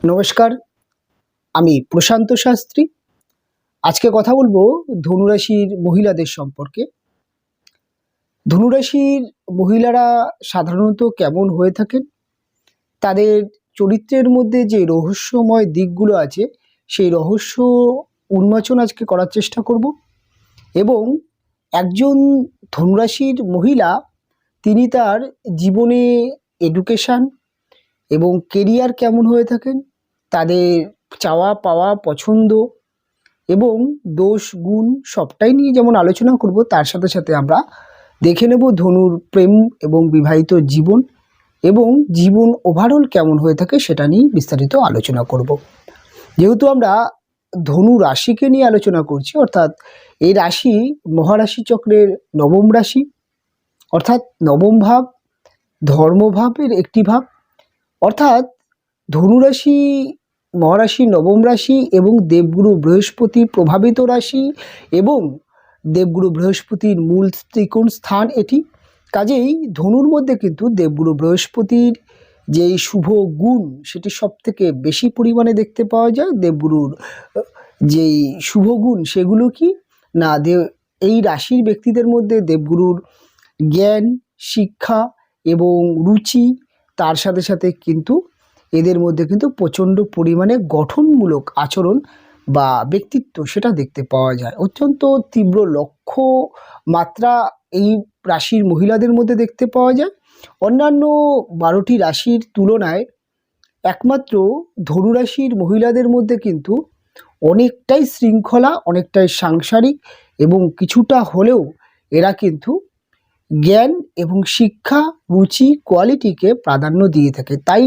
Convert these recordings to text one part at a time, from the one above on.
নমস্কার, আমি প্রশান্ত শাস্ত্রী। আজকে কথা বলবো ধনুরাশির মহিলাদের সম্পর্কে। ধনুরাশির মহিলারা সাধারণত কেমন হয়ে থাকেন, তাদের চরিত্রের মধ্যে যে রহস্যময় দিকগুলো আছে সেই রহস্য উন্মোচন আজকে করার চেষ্টা করব। এবং একজন ধনুরাশির মহিলা তিনি তার জীবনে এডুকেশান এবং কেরিয়ার কেমন হয়ে থাকেন, তাদের চাওয়া পাওয়া পছন্দ এবং দোষ গুণ সবটাই নিয়ে যেমন আলোচনা করব, তার সাথে সাথে আমরা দেখে নেব ধনুর প্রেম এবং বিবাহিত জীবন এবং জীবন ওভারঅল কেমন হয়ে থাকে সেটা নিয়ে বিস্তারিত আলোচনা করব। যেহেতু আমরা ধনু রাশিকে নিয়ে আলোচনা করছি, অর্থাৎ এই রাশি মহারাশি চক্রের নবম রাশি, অর্থাৎ নবম ভাব ধর্মভাবের একটি ভাব। অর্থাৎ ধনুরাশি মহারাশি নবম রাশি এবং দেবগুরু বৃহস্পতি প্রভাবিত রাশি এবং দেবগুরু বৃহস্পতির মূল ত্রিকোণ স্থান এটি। কাজেই ধনুর মধ্যে কিন্তু দেবগুরু বৃহস্পতির যেই শুভ গুণ সেটি সব থেকে বেশি পরিমাণে দেখতে পাওয়া যায়। দেবগুরুর যেই শুভ গুণ সেগুলো কি না, এই রাশির ব্যক্তিদের মধ্যে দেবগুরুর জ্ঞান, শিক্ষা এবং রুচি, তার সাথে সাথে কিন্তু এদের মধ্যে কিন্তু প্রচণ্ড পরিমাণে গঠনমূলক আচরণ বা ব্যক্তিত্ব সেটা দেখতে পাওয়া যায়। অত্যন্ত তীব্র লক্ষ্য মাত্রা এই রাশির মহিলাদের মধ্যে দেখতে পাওয়া যায়। অন্যান্য 12টি রাশির তুলনায় একমাত্র ধনুরাশির মহিলাদের মধ্যে কিন্তু অনেকটাই শৃঙ্খলা, অনেকটাই সাংসারিক এবং কিছুটা হলেও এরা কিন্তু জ্ঞান এবং শিক্ষা, রুচি, কোয়ালিটিকে প্রাধান্য দিয়ে থাকে। তাই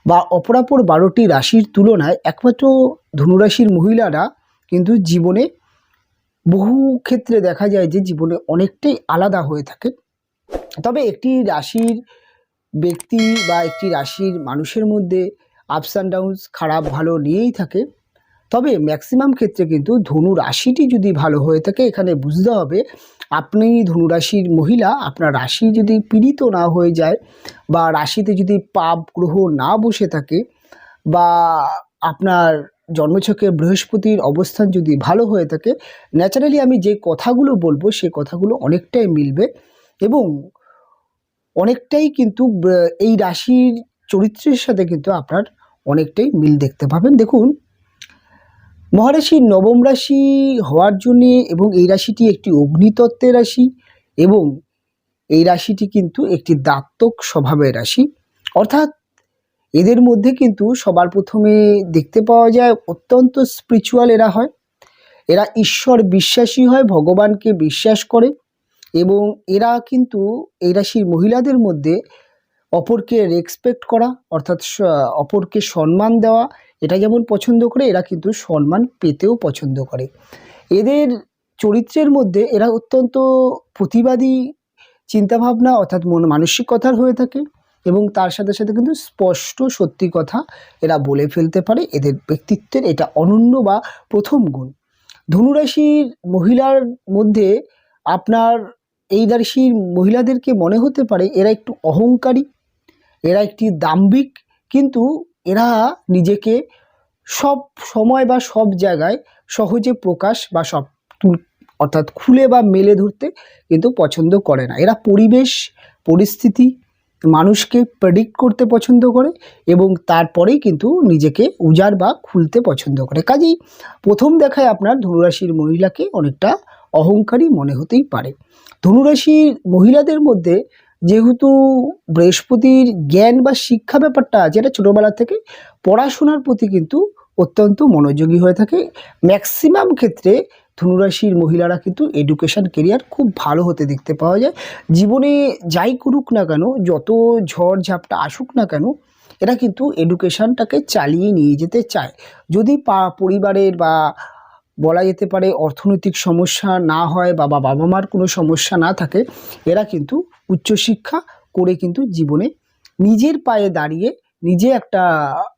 বা অপরাপর 12টি রাশির তুলনায় একমাত্র ধনুরাশির মহিলারা কিন্তু জীবনে বহু ক্ষেত্রে দেখা যায় যে জীবনে অনেকটাই আলাদা হয়ে থাকে। তবে একটি রাশির ব্যক্তি বা একটি রাশির মানুষের মধ্যে আপস অ্যান্ড ডাউনস, খারাপ ভালো নিয়েই থাকে। তবে ম্যাক্সিমাম ক্ষেত্রে কিন্তু ধনু রাশিটি যদি ভালো হয়ে থাকে, এখানে বুঝতে হবে আপনি ধনুরাশির মহিলা, আপনার রাশি যদি পীড়িত না হয়ে যায় বা রাশিতে যদি পাপ গ্রহ না বসে থাকে বা আপনার জন্মছকে বৃহস্পতির অবস্থান যদি ভালো হয়ে থাকে, ন্যাচারালি আমি যে কথাগুলো বলবো সে কথাগুলো অনেকটাই মিলবে এবং অনেকটাই কিন্তু এই রাশির চরিত্রের সাথে কিন্তু আপনার অনেকটাই মিল দেখতে পাবেন। দেখুন, মহারাশির নবম রাশি হওয়ার জন্যে এবং এই রাশিটি একটি অগ্নিতত্ত্বের রাশি এবং এই রাশিটি কিন্তু একটি দাত্তক স্বভাবের রাশি। অর্থাৎ এদের মধ্যে কিন্তু সবার প্রথমে দেখতে পাওয়া যায় অত্যন্ত স্পিরিচুয়াল এরা হয়, এরা ঈশ্বর বিশ্বাসী হয়, ভগবানকে বিশ্বাস করে এবং এরা কিন্তু এই রাশির মহিলাদের মধ্যে অপরকে রেসপেক্ট করা, অর্থাৎ অপরকে সম্মান দেওয়া, এটা যেমন পছন্দ করে, এরা কিন্তু সম্মান পেতেও পছন্দ করে। এদের চরিত্রের মধ্যে এরা অত্যন্ত প্রতিবাদী চিন্তাভাবনা অর্থাৎ মানসিকতার হয়ে থাকে এবং তার সাথে সাথে কিন্তু স্পষ্ট সত্যি কথা এরা বলে ফেলতে পারে। এদের ব্যক্তিত্বের এটা অনন্য বা প্রথম গুণ। ধনুরাশির মহিলার মধ্যে আপনার এই রাশির মহিলাদেরকে মনে হতে পারে এরা একটু অহংকারী, এরা একটি দাম্ভিক, কিন্তু এরা নিজেকে সব সময় বা সব জায়গায় সহজে প্রকাশ বা সব অর্থাৎ খুলে বা মেলে ধরতে কিন্তু পছন্দ করে না। এরা পরিবেশ পরিস্থিতি মানুষকে প্রেডিক্ট করতে পছন্দ করে এবং তারপরেই কিন্তু নিজেকে উজাড় বা খুলতে পছন্দ করে। কাজেই প্রথম দেখায় আপনার ধনুরাশির মহিলাকে অনেকটা অহংকারী মনে হতেই পারে। ধনুরাশির মহিলাদের মধ্যে যেহেতু বৃহস্পতির জ্ঞান বা শিক্ষা ব্যাপারটা আছে, এটা ছোটোবেলা থেকে পড়াশোনার প্রতি কিন্তু অত্যন্ত মনোযোগী হয়ে থাকে। ম্যাক্সিমাম ক্ষেত্রে ধনুরাশির মহিলারা কিন্তু এডুকেশান কেরিয়ার খুব ভালো হতে দেখতে পাওয়া যায়। জীবনে যাই করুক না কেন, যত ঝড় ঝাপটা আসুক না কেন, এরা কিন্তু এডুকেশানটাকে চালিয়ে নিয়ে যেতে চায়। যদি পরিবারের বা বলা যেতে পারে অর্থনৈতিক সমস্যা না হয় বা বাবা মার কোনো সমস্যা না থাকে, এরা কিন্তু উচ্চশিক্ষা করে কিন্তু জীবনে নিজের পায়ে দাঁড়িয়ে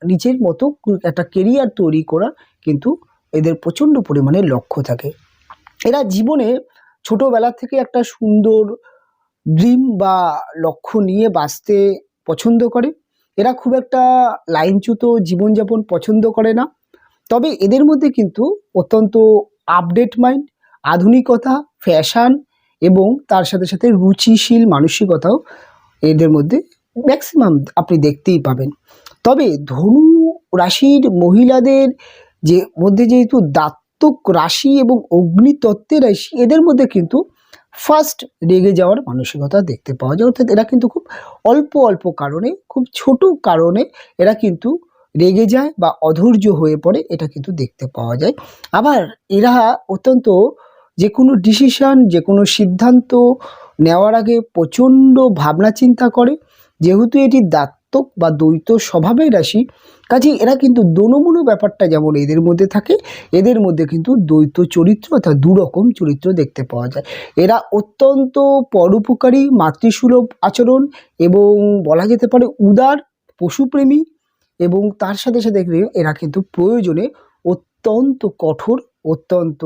নিজের মতো একটা কেরিয়ার তৈরি করা কিন্তু এদের প্রচণ্ড পরিমাণে লক্ষ্য থাকে। এরা জীবনে ছোটোবেলা থেকে একটা সুন্দর ড্রিম বা লক্ষ্য নিয়ে বাঁচতে পছন্দ করে এরা খুব একটা লাইনচ্যুত জীবনযাপন পছন্দ করে না, তবে এদের মধ্যে কিন্তু অত্যন্ত আপডেট মাইন্ড, আধুনিকতা, ফ্যাশন এবং তার সাথে সাথে রুচিশীল মানসিকতাও এদের মধ্যে ম্যাক্সিমাম আপনি দেখতেই পাবেন। তবে ধনু রাশির মহিলাদের যে মধ্যে যেহেতু দাত্তক রাশি এবং অগ্নিতত্ত্বের রাশি, এদের মধ্যে কিন্তু ফার্স্ট রেগে যাওয়ার মানসিকতা দেখতে পাওয়া যায়। অর্থাৎ এরা কিন্তু খুব অল্প অল্প কারণে, খুব ছোট কারণে এরা কিন্তু রেগে যায় বা অধৈর্য হয়ে পড়ে, এটা কিন্তু দেখতে পাওয়া যায়। আবার এরা অত্যন্ত যে কোনো ডিসিশন, যে কোনো সিদ্ধান্ত নেওয়ার আগে প্রচণ্ড ভাবনা চিন্তা করে। যেহেতু এটি দাত্তক বা দ্বৈত স্বভাবের রাশি, কাজেই এরা কিন্তু দোনোমনো ব্যাপারটা যেমন এদের মধ্যে থাকে, এদের মধ্যে কিন্তু দ্বৈত চরিত্র অর্থাৎ দুরকম চরিত্র দেখতে পাওয়া যায়। এরা অত্যন্ত পরোপকারী, মাতৃসুলভ আচরণ এবং বলা যেতে পারে উদার, পশুপ্রেমী এবং তার সাথে সাথে এরা কিন্তু প্রয়োজনে অত্যন্ত কঠোর, অত্যন্ত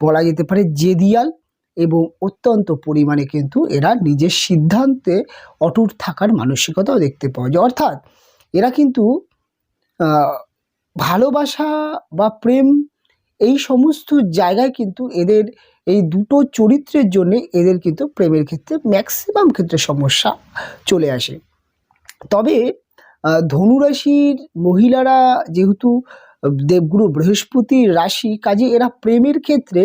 বলা যেতে পারে জেদিয়াল এবং অত্যন্ত পরিমাণে কিন্তু এরা নিজের সিদ্ধান্তে অটুট থাকার মানসিকতাও দেখতে পাওয়া যায়। অর্থাৎ এরা কিন্তু ভালোবাসা বা প্রেম এই সমস্ত জায়গায় কিন্তু এদের এই দুটো চরিত্রের জন্য এদের কিন্তু প্রেমের ক্ষেত্রে ম্যাক্সিমাম ক্ষেত্রে সমস্যা চলে আসে। তবে ধনুরাশির মহিলারা যেহেতু দেবগুরু বৃহস্পতির রাশি, কাজে এরা প্রেমের ক্ষেত্রে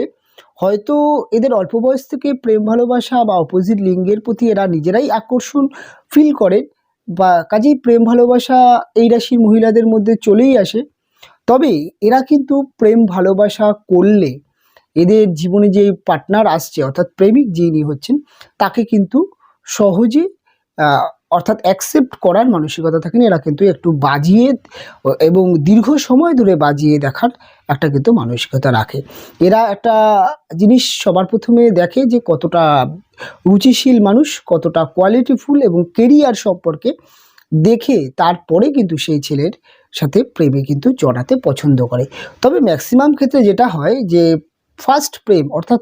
হয়তো এদের অল্প বয়স থেকে প্রেম ভালোবাসা বা অপোজিট লিঙ্গের প্রতি এরা নিজেরাই আকর্ষণ ফিল করেন, বা কাজেই প্রেম ভালোবাসা এই রাশির মহিলাদের মধ্যে চলেই আসে। তবে এরা কিন্তু প্রেম ভালোবাসা করলে এদের জীবনে যে পার্টনার আসছে অর্থাৎ প্রেমিক যিনি হচ্ছেন তাকে কিন্তু সহজে অর্থাৎ অ্যাকসেপ্ট করার মানসিকতা থাকেন। এরা কিন্তু একটু বাজিয়ে এবং দীর্ঘ সময় ধরে বাজিয়ে দেখার একটা কিন্তু মানসিকতা রাখে। এরা একটা জিনিস সবার প্রথমে দেখে যে কতটা রুচিশীল মানুষ, কতটা কোয়ালিটিফুল এবং কেরিয়ার সম্পর্কে দেখে তারপরে কিন্তু সেই ছেলের সাথে প্রেমে কিন্তু জড়াতে পছন্দ করে। তবে ম্যাক্সিমাম ক্ষেত্রে যেটা হয় যে ফার্স্ট প্রেম অর্থাৎ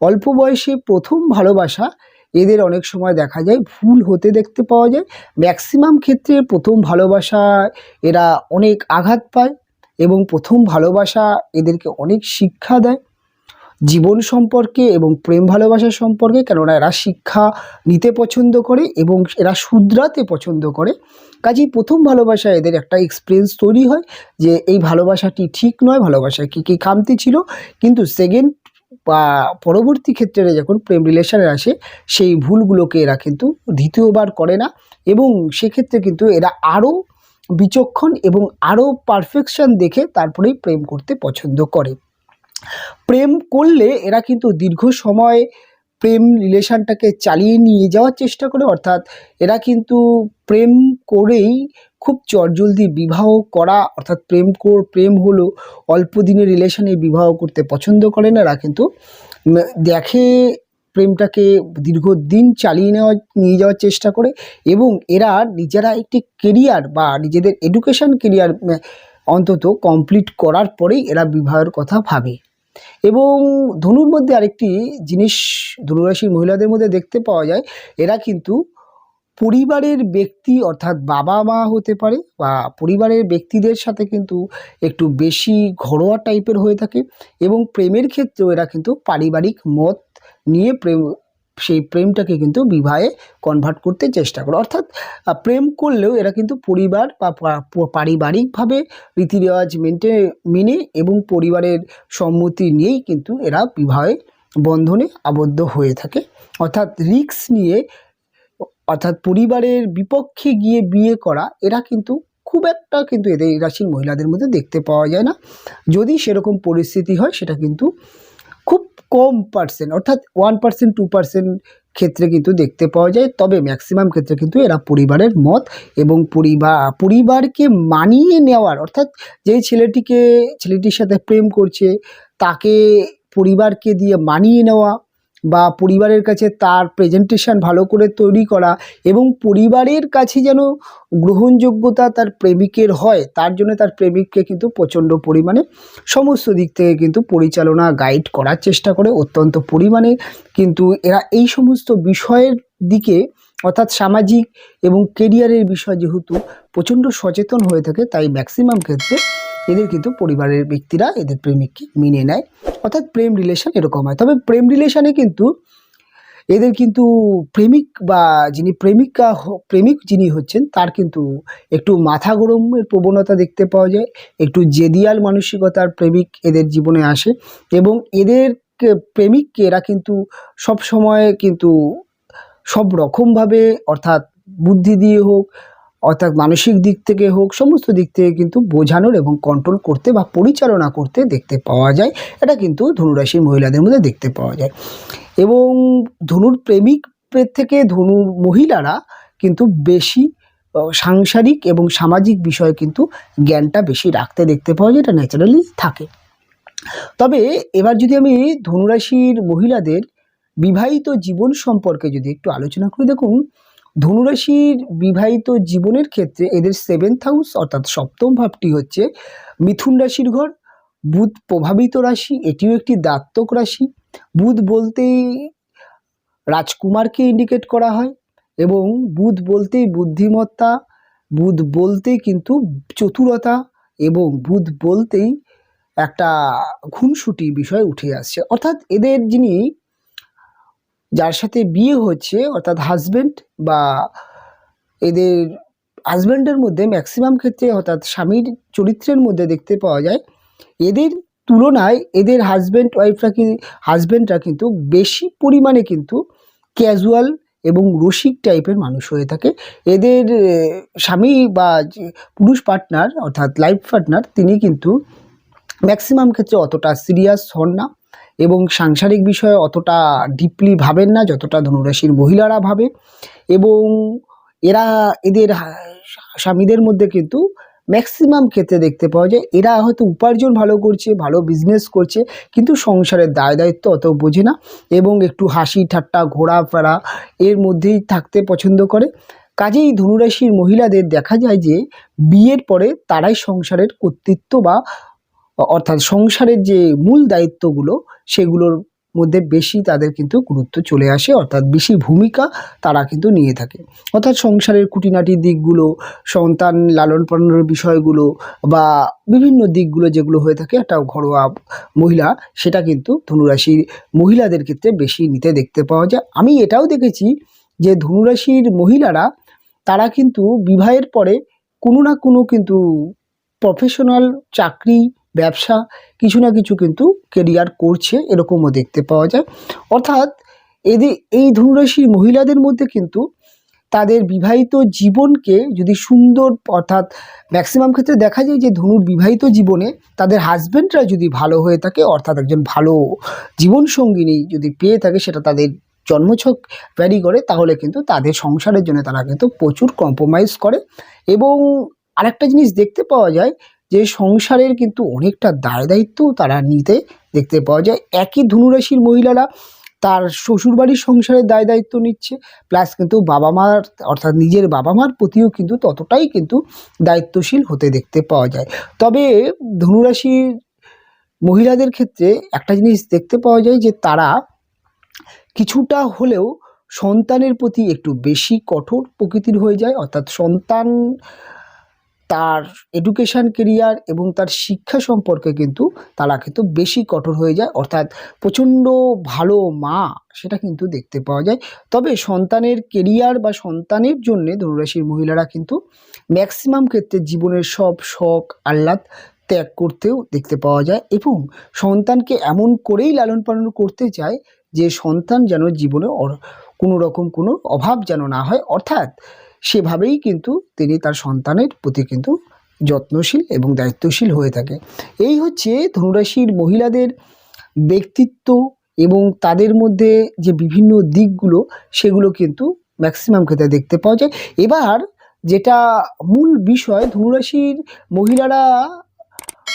অল্প বয়সে প্রথম ভালোবাসা এদের অনেক সময় দেখা যায় ভুল হতে দেখতে পাওয়া যায়। ম্যাক্সিমাম ক্ষেত্রে প্রথম ভালোবাসা এরা অনেক আঘাত পায় এবং প্রথম ভালোবাসা এদেরকে অনেক শিক্ষা দেয় জীবন সম্পর্কে এবং প্রেম ভালোবাসা সম্পর্কে, কেননা এরা শিক্ষা নিতে পছন্দ করে এবং এরা শুধরাতে পছন্দ করে। কাজেই প্রথম ভালোবাসা এদের একটা এক্সপিরিয়েন্স তৈরি হয় যে এই ভালোবাসাটি ঠিক নয়, ভালোবাসায় কী কী খামতি ছিল, কিন্তু সেকেন্ড বা পরবর্তী ক্ষেত্রে যখন প্রেম রিলেশনে আসে সেই ভুলগুলোকে এরা কিন্তু দ্বিতীয়বার করে না এবং সেক্ষেত্রে কিন্তু এরা আরও বিচক্ষণ এবং আরও পারফেকশন দেখে তারপরেই প্রেম করতে পছন্দ করে। প্রেম করলে এরা কিন্তু দীর্ঘ সময় প্রেম রিলেশনটাকে চালিয়ে নিয়ে যাওয়ার চেষ্টা করে, অর্থাৎ এরা কিন্তু প্রেম করেই খুব চটজলদি বিবাহ করা, অর্থাৎ প্রেম হলো অল্প দিনের রিলেশনে বিবাহ করতে পছন্দ করে না। এরা কিন্তু দেখে প্রেমটাকে দীর্ঘদিন চালিয়ে নিয়ে যাওয়ার চেষ্টা করে এবং এরা নিজেরা একটি কেরিয়ার বা নিজেদের এডুকেশন কেরিয়ার অন্তত কমপ্লিট করার পরেই এরা বিবাহের কথা ভাবে। এবং ধনুর মধ্যে আরেকটি জিনিস ধনুরাশির মহিলাদের মধ্যে দেখতে পাওয়া যায়, এরা কিন্তু পরিবারের ব্যক্তি অর্থাৎ বাবা মা হতে পারে বা পরিবারের ব্যক্তিদের সাথে কিন্তু একটু বেশি ঘরোয়া টাইপের হয়ে থাকে এবং প্রেমের ক্ষেত্রেও এরা কিন্তু পারিবারিক মত নিয়ে সেই প্রেমটাকে কিন্তু বিবাহে কনভার্ট করতে চেষ্টা করে। অর্থাৎ প্রেম করলেও এরা কিন্তু পরিবার বা পারিবারিকভাবে রীতিরেওয়াজ মেনে এবং পরিবারের সম্মতি নিয়েই কিন্তু এরা বিবাহে বন্ধনে আবদ্ধ হয়ে থাকে। অর্থাৎ রিস্ক নিয়ে, অর্থাৎ পরিবারের বিপক্ষে গিয়ে বিয়ে করা এরা কিন্তু খুব একটা কিন্তু এদের রাশির মহিলাদের মধ্যে দেখতে পাওয়া যায় না। যদি সেরকম পরিস্থিতি হয় সেটা কিন্তু খুব কম পার্সেন্ট, অর্থাৎ 1% 2% ক্ষেত্রে কিন্তু দেখতে পাওয়া যায়। তবে ম্যাক্সিমাম ক্ষেত্রে কিন্তু এরা পরিবারের মত এবং পরিবারকে মানিয়ে নেওয়ার, অর্থাৎ যেই ছেলেটির সাথে প্রেম করছে তাকে পরিবারকে দিয়ে মানিয়ে নেওয়া বা পরিবারের কাছে তার প্রেজেন্টেশন ভালো করে তৈরি করা এবং পরিবারের কাছে যেন গ্রহণযোগ্যতা তার প্রেমিকের হয়, তার জন্য তার প্রেমিককে কিন্তু প্রচণ্ড পরিমাণে সমস্ত দিক থেকে কিন্তু পরিচালনা গাইড করার চেষ্টা করে অত্যন্ত পরিমাণে। কিন্তু এরা এই সমস্ত বিষয়ের দিকে অর্থাৎ সামাজিক এবং কেরিয়ারের বিষয় যেহেতু প্রচণ্ড সচেতন হয়ে থাকে, তাই ম্যাক্সিমাম ক্ষেত্রে এদের কিন্তু পরিবারের ব্যক্তিরা এদের প্রেমিককে মেনে নেয়, অর্থাৎ প্রেম রিলেশন এরকম হয়। তবে প্রেম রিলেশনে কিন্তু এদের কিন্তু প্রেমিক বা যিনি প্রেমিক যিনি হচ্ছেন তার কিন্তু একটু মাথা গরমের প্রবণতা দেখতে পাওয়া যায়, একটু জেদিয়াল মানসিকতার প্রেমিক এদের জীবনে আসে এবং প্রেমিককে এরা কিন্তু সব সময় কিন্তু সব রকমভাবে, অর্থাৎ বুদ্ধি দিয়ে হোক, অর্থাৎ মানসিক দিক থেকে হোক, সমস্ত দিক থেকে কিন্তু বোঝানোর এবং কন্ট্রোল করতে বা পরিচালনা করতে দেখতে পাওয়া যায়। এটা কিন্তু ধনুরাশির মহিলাদের মধ্যে দেখতে পাওয়া যায় এবং ধনুর প্রেমিকের থেকে ধনুর মহিলারা কিন্তু বেশি সাংসারিক এবং সামাজিক বিষয়ে কিন্তু জ্ঞানটা বেশি রাখতে দেখতে পাওয়া যায়, এটা ন্যাচারালি থাকে। তবে এবার যদি আমি ধনুরাশির মহিলাদের বিবাহিত জীবন সম্পর্কে যদি একটু আলোচনা করি, দেখুন ধনুরাশির বিবাহিত জীবনের ক্ষেত্রে এদের 7th হাউস অর্থাৎ সপ্তম ভাবটি হচ্ছে মিথুন রাশির ঘর। বুধ প্রভাবিত রাশি, এটিও একটি দাত্তক রাশি। বুধ বলতেই রাজকুমারকে ইন্ডিকেট করা হয় এবং বুধ বলতেই বুদ্ধিমত্তা, বুধ বলতেই কিন্তু চতুরতা এবং বুধ বলতেই একটা খুনসুটি বিষয় উঠে আসছে। অর্থাৎ এদের যিনি যার সাথে বিয়ে হচ্ছে অর্থাৎ হাজব্যান্ড বা এদের হাজব্যান্ডের মধ্যে ম্যাক্সিমাম ক্ষেত্রে অর্থাৎ স্বামীর চরিত্রের মধ্যে দেখতে পাওয়া যায় এদের তুলনায় এদের হাজব্যান্ডরা কিন্তু বেশি পরিমাণে কিন্তু ক্যাজুয়াল এবং রসিক টাইপের মানুষ হয়ে থাকে। এদের স্বামী বা পুরুষ পার্টনার অর্থাৎ লাইফ পার্টনার তিনি কিন্তু ম্যাক্সিমাম ক্ষেত্রে অতটা সিরিয়াস হন না এবং সাংসারিক বিষয়ে অতটা ডিপলি ভাবেন না যতটা ধনুরাশির মহিলারা ভাবে এবং এদের স্বামীদের মধ্যে কিন্তু ম্যাক্সিমাম ক্ষেত্রে দেখতে পাওয়া যায় এরা হয়তো উপার্জন ভালো করছে, ভালো বিজনেস করছে, কিন্তু সংসারের দায় দায়িত্ব অত বোঝে না এবং একটু হাসি ঠাট্টা ঘোরাফেরা এর মধ্যেই থাকতে পছন্দ করে। কাজেই ধনুরাশির মহিলাদের দেখা যায় যে বিয়ের পরে তারাই সংসারের কর্তৃত্ব বা অর্থাৎ সংসারের যে মূল দায়িত্বগুলো সেগুলোর মধ্যে বেশি তাদের কিন্তু গুরুত্ব চলে আসে, অর্থাৎ বেশি ভূমিকা তারা কিন্তু নিয়ে থাকে। অর্থাৎ সংসারের খুঁটিনাটি দিকগুলো, সন্তান লালন পালনের বিষয়গুলো বা বিভিন্ন দিকগুলো যেগুলো হয়ে থাকে একটা ঘরোয়া মহিলা, সেটা কিন্তু ধনুরাশির মহিলাদের ক্ষেত্রে বেশি নিতে দেখতে পাওয়া যায়। আমি এটাও দেখেছি যে ধনুরাশির মহিলারা তারা কিন্তু বিবাহের পরে কোনো না কোনো কিন্তু প্রফেশনাল চাকরি, ব্যবসা, কিছু না কিছু কিন্তু কেরিয়ার করছে, এরকমও দেখতে পাওয়া যায়। অর্থাৎ এই ধনুরাশির মহিলাদের মধ্যে কিন্তু তাদের বিবাহিত জীবনকে যদি সুন্দর, অর্থাৎ ম্যাক্সিমাম ক্ষেত্রে দেখা যায় যে ধনুর বিবাহিত জীবনে তাদের হাজব্যান্ডরা যদি ভালো হয়ে থাকে, অর্থাৎ একজন ভালো জীবনসঙ্গিনী যদি পেয়ে থাকে, সেটা তাদের জন্মছক ভ্যারি করে, তাহলে কিন্তু তাদের সংসারের জন্য তারা কিন্তু প্রচুর কম্প্রোমাইজ করে। এবং আরেকটা জিনিস দেখতে পাওয়া যায় যে সংসারের কিন্তু অনেকটা দায় দায়িত্ব তারা নিতে দেখতে পাওয়া যায়। একই ধনুরাশির মহিলারা তার শ্বশুরবাড়ির সংসারের দায় দায়িত্ব নিচ্ছে, প্লাস কিন্তু বাবা মার অর্থাৎ নিজের বাবা মার প্রতিও কিন্তু ততটাই কিন্তু দায়িত্বশীল হতে দেখতে পাওয়া যায়। তবে ধনুরাশির মহিলাদের ক্ষেত্রে একটা জিনিস দেখতে পাওয়া যায় যে তারা কিছুটা হলেও সন্তানের প্রতি একটু বেশি কঠোর প্রকৃতির হয়ে যায়, অর্থাৎ সন্তান তার এডুকেশান কেরিয়ার এবং তার শিক্ষা সম্পর্কে কিন্তু তারা কিন্তু বেশি কঠোর হয়ে যায়, অর্থাৎ প্রচণ্ড ভালো মা সেটা কিন্তু দেখতে পাওয়া যায়। তবে সন্তানের কেরিয়ার বা সন্তানের জন্যে ধনুরাশির মহিলারা কিন্তু ম্যাক্সিমাম ক্ষেত্রে জীবনের সব শখ আহ্লাদ ত্যাগ করতেও দেখতে পাওয়া যায় এবং সন্তানকে এমন করেই লালন পালন করতে চায় যে সন্তান যেন জীবনে কোনো রকম কোনো অভাব যেন না হয়, অর্থাৎ সেভাবেই কিন্তু তিনি তার সন্তানের প্রতি কিন্তু যত্নশীল এবং দায়িত্বশীল হয়ে থাকে। এই হচ্ছে ধনুরাশির মহিলাদের ব্যক্তিত্ব এবং তাদের মধ্যে যে বিভিন্ন দিকগুলো সেগুলো কিন্তু ম্যাক্সিমাম ক্ষেত্রে দেখতে পাওয়া যায়। এবার যেটা মূল বিষয়, ধনুরাশির মহিলারা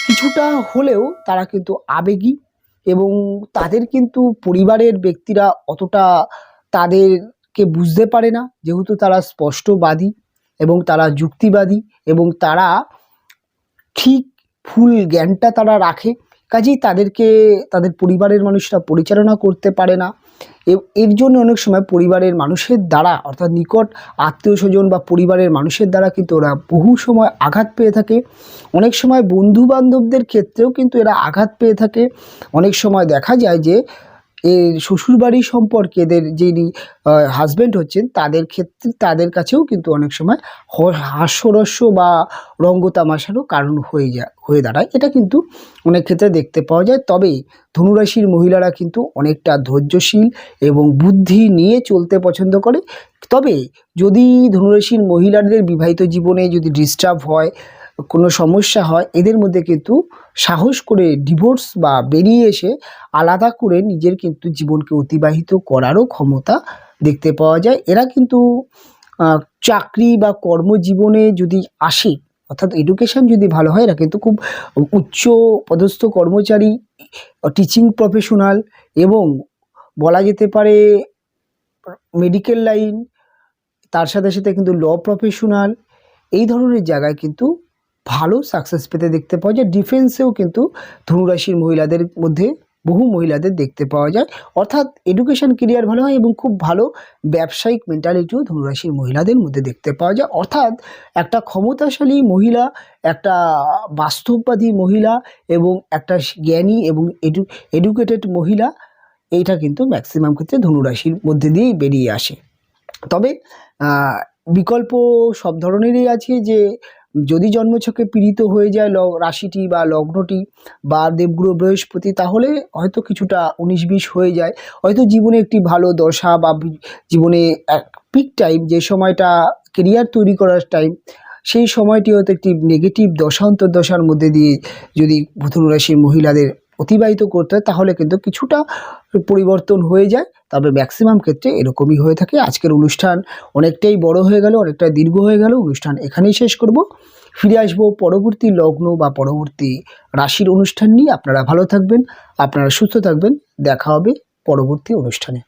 কিছুটা হলেও তারা কিন্তু আবেগী এবং তাদের কিন্তু পরিবারের ব্যক্তিরা অতটা তাদেরকে বুঝতে পারে না, যেহেতু তারা স্পষ্টবাদী এবং তারা যুক্তিবাদী এবং তারা ঠিক ফুল জ্ঞানটা তারা রাখে, কাজেই তাদেরকে তাদের পরিবারের মানুষরা পরিচালনা করতে পারে না এর জন্য অনেক সময় পরিবারের মানুষের দ্বারা, অর্থাৎ নিকট আত্মীয় স্বজন বা পরিবারের মানুষের দ্বারা কিন্তু ওরা বহু সময় আঘাত পেয়ে থাকে। অনেক সময় বন্ধু বান্ধবদের ক্ষেত্রেও কিন্তু এরা আঘাত পেয়ে থাকে। অনেক সময় দেখা যায় যে এর শ্বশুরবাড়ি সম্পর্কে এদের যিনি হাজব্যান্ড হচ্ছেন তাদের ক্ষেত্রে, তাদের কাছেও কিন্তু অনেক সময় হাস্যরস্য বা রঙ্গতামাশারও কারণ হয়ে দাঁড়ায়। এটা কিন্তু অনেক ক্ষেত্রে দেখতে পাওয়া যায়। তবে ধনুরাশির মহিলারা কিন্তু অনেকটা ধৈর্যশীল এবং বুদ্ধি নিয়ে চলতে পছন্দ করে। তবে যদি ধনুরাশির মহিলাদের বিবাহিত জীবনে যদি ডিস্টার্ব হয়, কোনো সমস্যা হয়, এদের মধ্যে কিন্তু সাহস করে ডিভোর্স বা বেরিয়ে এসে আলাদা করে নিজের কিন্তু জীবনকে অতিবাহিত করারও ক্ষমতা দেখতে পাওয়া যায়। এরা কিন্তু চাকরি বা কর্মজীবনে যদি আসে, অর্থাৎ এডুকেশন যদি ভালো হয়, এরা কিন্তু খুব উচ্চ পদস্থ কর্মচারী, টিচিং প্রফেশনাল এবং বলা যেতে পারে মেডিকেল লাইন, তার সাথে সাথে কিন্তু ল প্রফেশনাল, এই ধরনের জায়গায় কিন্তু ভালো সাকসেস পেতে দেখতে পাওয়া যায়। ডিফেন্সেও কিন্তু ধনুরাশির মহিলাদের মধ্যে বহু মহিলাদের দেখতে পাওয়া যায়। অর্থাৎ এডুকেশন কেরিয়ার ভালো হয় এবং খুব ভালো ব্যবসায়িক মেন্টালিটিও ধনুরাশির মহিলাদের মধ্যে দেখতে পাওয়া যায়। অর্থাৎ একটা ক্ষমতাশালী মহিলা, একটা বাস্তববাদী মহিলা এবং একটা জ্ঞানী এবং এডুকেটেড মহিলা, এইটা কিন্তু ম্যাক্সিমাম ক্ষেত্রে ধনুরাশির মধ্যে দিয়েই বেরিয়ে আসে। তবে বিকল্প সব ধরনেরই আছে, যে যদি জন্মছকে পীড়িত হয়ে যায় রাশিটি বা লগ্নটি বা দেবগুরু বৃহস্পতি, তাহলে হয়তো কিছুটা 19-20 হয়ে যায়। হয়তো জীবনে একটি ভালো দশা বা জীবনে এক পিক টাইম, যে সময়টা কেরিয়ার তৈরি করার টাইম, সেই সময়টি হয়তো একটি নেগেটিভ দশা অন্তর্দশার মধ্যে দিয়ে যদি ধনুরাশির মহিলাদের অতিবাহিত করতে হয়, তাহলে কিন্তু কিছুটা পরিবর্তন হয়ে যায়। তবে ম্যাক্সিমাম ক্ষেত্রে এরকমই হয়ে থাকে। আজকের অনুষ্ঠান অনেকটাই বড় হয়ে গেল, অনেকটাই দীর্ঘ হয়ে গেল। অনুষ্ঠান এখানেই শেষ করব। ফিরে আসবো পরবর্তী লগ্ন বা পরবর্তী রাশির অনুষ্ঠান নিয়ে। আপনারা ভালো থাকবেন, আপনারা সুস্থ থাকবেন। দেখা হবে পরবর্তী অনুষ্ঠানে।